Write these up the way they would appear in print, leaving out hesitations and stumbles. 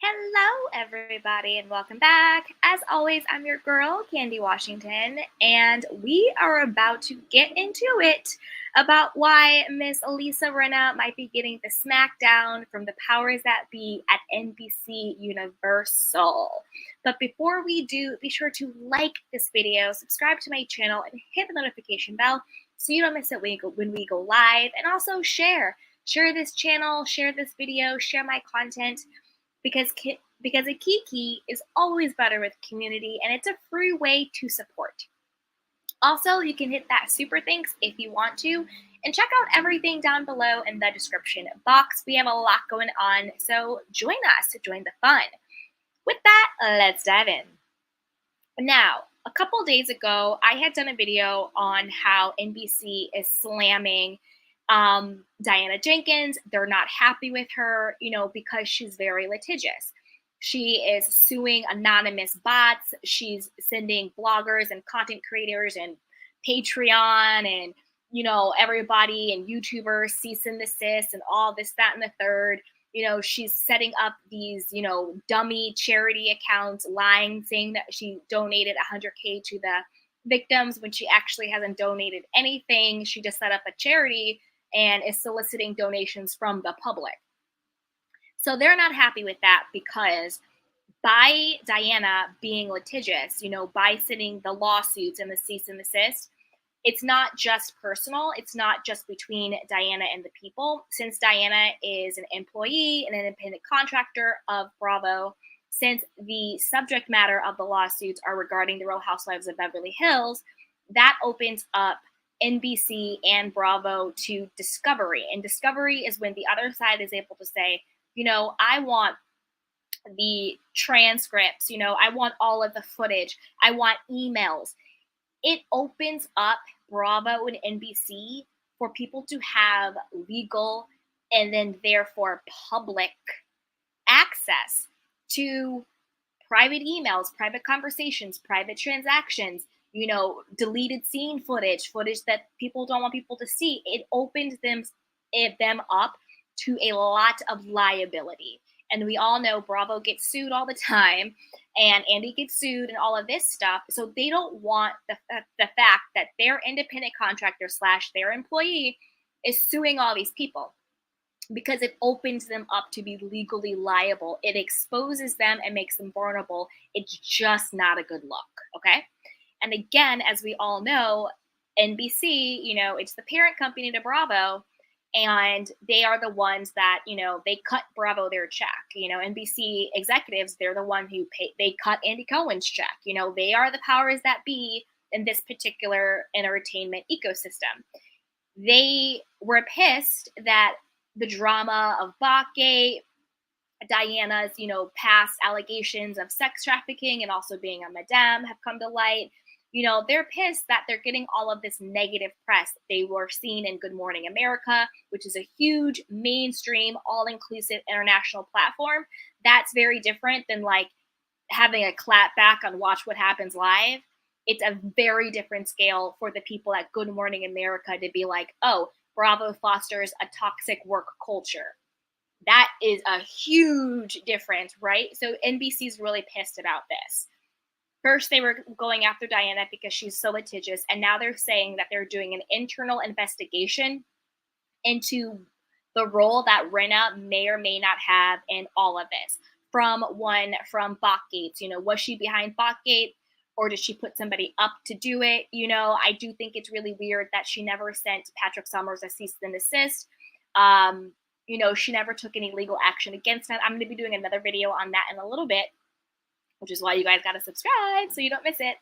Hello, everybody, and welcome back. As always, I'm your girl, Candy Washington, and we are about to get into it about why Miss Elisa Rinna might be getting the smackdown from the powers that be at NBC Universal. But before we do, be sure to like this video, subscribe to my channel, and hit the notification bell so you don't miss it when we go live, and also share. Share this channel, share this video, share my content because a kiki is always better with community, and it's a free way to support. Also, you can hit that super thanks if you want to, and check out everything down below in the description box. We have a lot going on, so join us to join the fun. With that, let's dive in. Now, a couple days ago, I had done a video on how NBC is slamming Diana Jenkins. They're not happy with her, because she's very litigious. She is suing anonymous bots. She's sending bloggers and content creators and Patreon and, everybody and YouTubers cease and desist and all this, that, and the third. She's setting up these, dummy charity accounts, lying, saying that she donated $100K to the victims when she actually hasn't donated anything. She just set up a charity and is soliciting donations from the public. So they're not happy with that because by Diana being litigious, by sending the lawsuits and the cease and desist, it's not just personal. It's not just between Diana and the people. Since Diana is an employee and an independent contractor of Bravo, since the subject matter of the lawsuits are regarding the Real Housewives of Beverly Hills, that opens up NBC and Bravo to discovery. And discovery is when the other side is able to say, I want the transcripts, I want all of the footage, I want emails. It opens up Bravo and NBC for people to have legal and then therefore public access to private emails, private conversations, private transactions, deleted scene footage that people don't want people to see. It opens them up to a lot of liability. And we all know Bravo gets sued all the time, and Andy gets sued and all of this stuff. So they don't want the fact that their independent contractor / their employee is suing all these people, because it opens them up to be legally liable. It exposes them and makes them vulnerable. It's just not a good look, okay? And again, as we all know, NBC, it's the parent company to Bravo, and they are the ones that, they cut Bravo their check. NBC executives, they're the one who they cut Andy Cohen's check. They are the powers that be in this particular entertainment ecosystem. They were pissed that the drama of Bachgate, Diana's, past allegations of sex trafficking and also being a madame have come to light. They're pissed that they're getting all of this negative press. They were seen in Good Morning America, which is a huge mainstream, all-inclusive international platform. That's very different than like having a clap back on Watch What Happens Live. It's a very different scale for the people at Good Morning America to be like, oh, Bravo fosters a toxic work culture. That is a huge difference, right? So NBC's really pissed about this. First, they were going after Diana because she's so litigious, and now they're saying that they're doing an internal investigation into the role that Rinna may or may not have in all of this. From Bachgate, was she behind Bachgate, or did she put somebody up to do it? I do think it's really weird that she never sent Patrick Summers a cease and desist. She never took any legal action against him. I'm going to be doing another video on that in a little bit, which is why you guys got to subscribe so you don't miss it,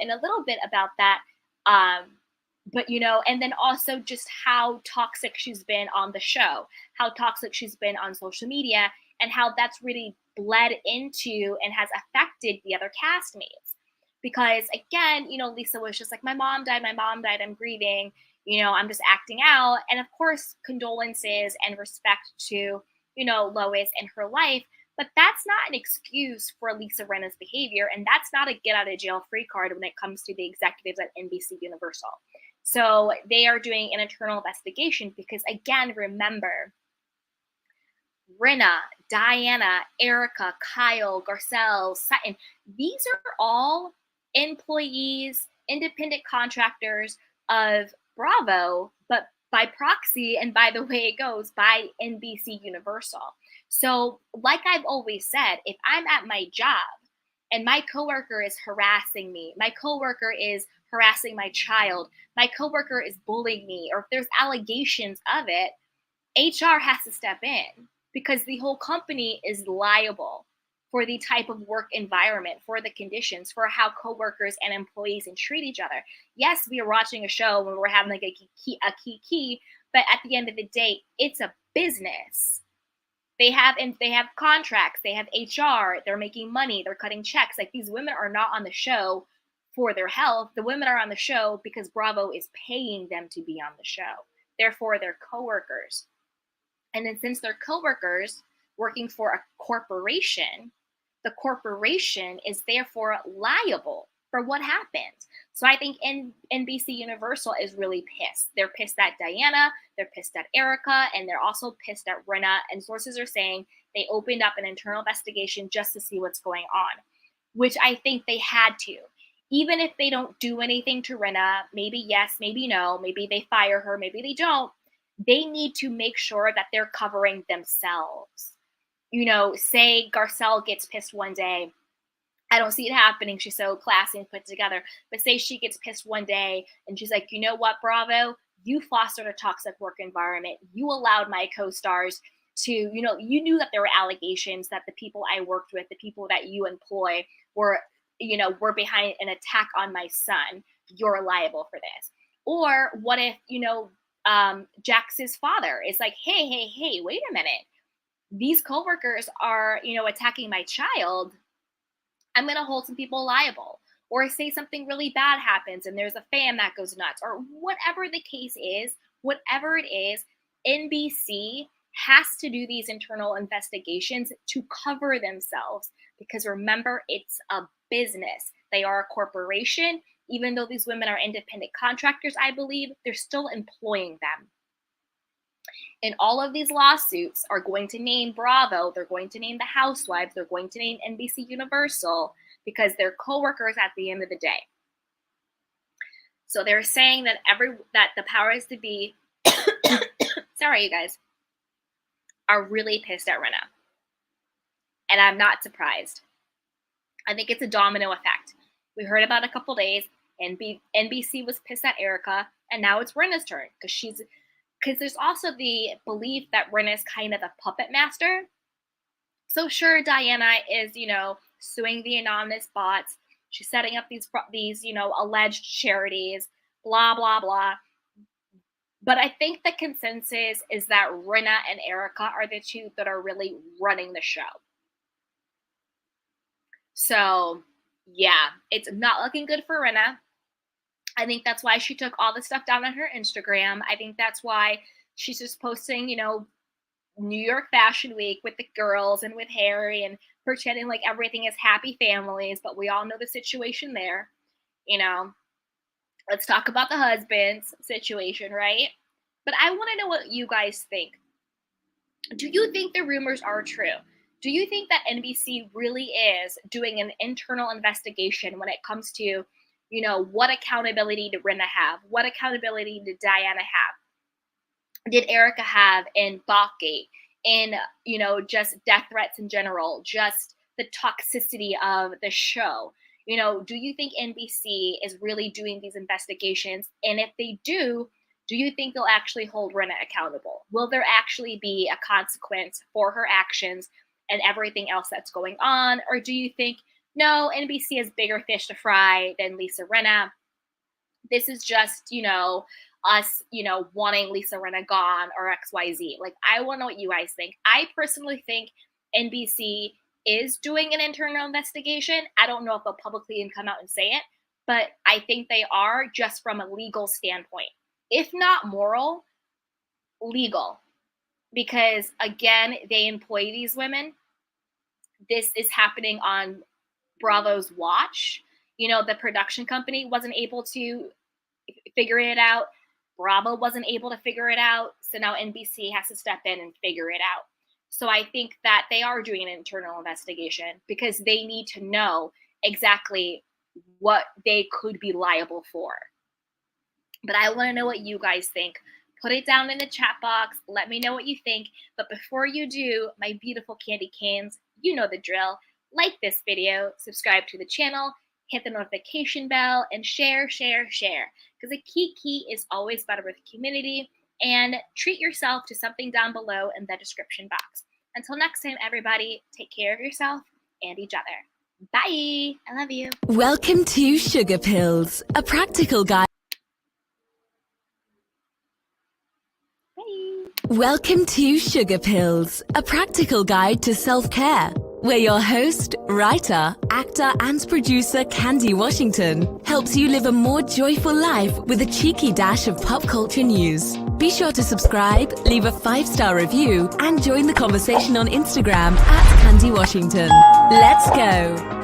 in a little bit about that. But, and then also just how toxic she's been on the show, how toxic she's been on social media, and how that's really bled into and has affected the other castmates. Because, again, Lisa was just like, my mom died, I'm grieving, I'm just acting out. And, of course, condolences and respect to, Lois and her life. But that's not an excuse for Lisa Rinna's behavior, and that's not a get-out-of-jail-free card when it comes to the executives at NBC Universal. So they are doing an internal investigation because, again, remember, Rinna Diana, Erica, Kyle, Garcelle, Sutton, these are all employees, independent contractors of Bravo, but by proxy and by the way it goes, by NBC Universal. So, like I've always said, if I'm at my job and my coworker is harassing me, my coworker is harassing my child, my coworker is bullying me, or if there's allegations of it, HR has to step in because the whole company is liable for the type of work environment, for the conditions, for how coworkers and employees and treat each other. Yes, we are watching a show when we're having like a key, but at the end of the day, it's a business. They have contracts, they have HR, they're making money, they're cutting checks. Like, these women are not on the show for their health. The women are on the show because Bravo is paying them to be on the show. Therefore, they're coworkers. And then since they're coworkers working for a corporation, the corporation is therefore liable for what happens. So I think NBC Universal is really pissed. They're pissed at Diana, they're pissed at Erica, and they're also pissed at Rinna. And sources are saying they opened up an internal investigation just to see what's going on, which I think they had to. Even if they don't do anything to Rinna, maybe yes, maybe no, maybe they fire her, maybe they don't, they need to make sure that they're covering themselves. You know, say Garcelle gets pissed one day. I don't see it happening. She's so classy and put together. But say she gets pissed one day and she's like, you know what, Bravo? You fostered a toxic work environment. You allowed my co-stars to, you know, you knew that there were allegations that the people I worked with, the people that you employ were, you know, were behind an attack on my son. You're liable for this. Or what if, you know, Jax's father is like, hey, wait a minute. These coworkers are, you know, attacking my child. I'm going to hold some people liable. Or say something really bad happens and there's a fan that goes nuts, or whatever the case is, whatever it is, NBC has to do these internal investigations to cover themselves. Because remember, it's a business. They are a corporation. Even though these women are independent contractors, I believe, they're still employing them. And all of these lawsuits are going to name Bravo, they're going to name the Housewives, they're going to name NBC Universal, because they're coworkers at the end of the day. So they're saying that that the powers to be, sorry you guys, are really pissed at Rinna. And I'm not surprised. I think it's a domino effect. We heard about a couple days, and NBC was pissed at Erica, and now it's Rinna's turn because there's also the belief that Rinna is kind of a puppet master. So sure, Diana is, you know, suing the anonymous bots. She's setting up these, you know, alleged charities, blah, blah, blah. But I think the consensus is that Rinna and Erica are the two that are really running the show. So yeah, it's not looking good for Rinna. I think that's why she took all the stuff down on her Instagram. I think that's why she's just posting, you know, New York Fashion Week with the girls and with Harry and pretending like everything is happy families, but we all know the situation there. You know, let's talk about the husband's situation, right? But I want to know what you guys think. Do you think the rumors are true? Do you think that NBC really is doing an internal investigation when it comes to, you know, what accountability did Rinna have? What accountability did Diana have? Did Erica have in Bachgate? In, you know, just death threats in general? Just the toxicity of the show? You know, do you think NBC is really doing these investigations? And if they do you think they'll actually hold Rinna accountable? Will there actually be a consequence for her actions and everything else that's going on? Or do you think, no, NBC has bigger fish to fry than Lisa Rinna? This is just, you know, us, you know, wanting Lisa Rinna gone or XYZ. Like, I want to know what you guys think. I personally think NBC is doing an internal investigation. I don't know if they'll publicly come out and say it, but I think they are, just from a legal standpoint. If not moral, legal. Because, again, they employ these women. This is happening on Bravo's watch. You know, the production company wasn't able to figure it out. Bravo wasn't able to figure it out. So now NBC has to step in and figure it out. So I think that they are doing an internal investigation because they need to know exactly what they could be liable for. But I want to know what you guys think. Put it down in the chat box. Let me know what you think. But before you do, my beautiful candy canes, you know the drill. Like this video, subscribe to the channel, hit the notification bell, and share, share, share. Because the key is always better with the community. And treat yourself to something down below in the description box. Until next time, everybody, take care of yourself and each other. Bye. I love you. Welcome to Sugar Pills, a practical guide. Welcome to Sugar Pills, a practical guide to self-care, where your host, writer, actor and producer Candy Washington helps you live a more joyful life with a cheeky dash of pop culture news. Be sure to subscribe, leave a 5-star review and join the conversation on Instagram @Candy Washington. Let's go!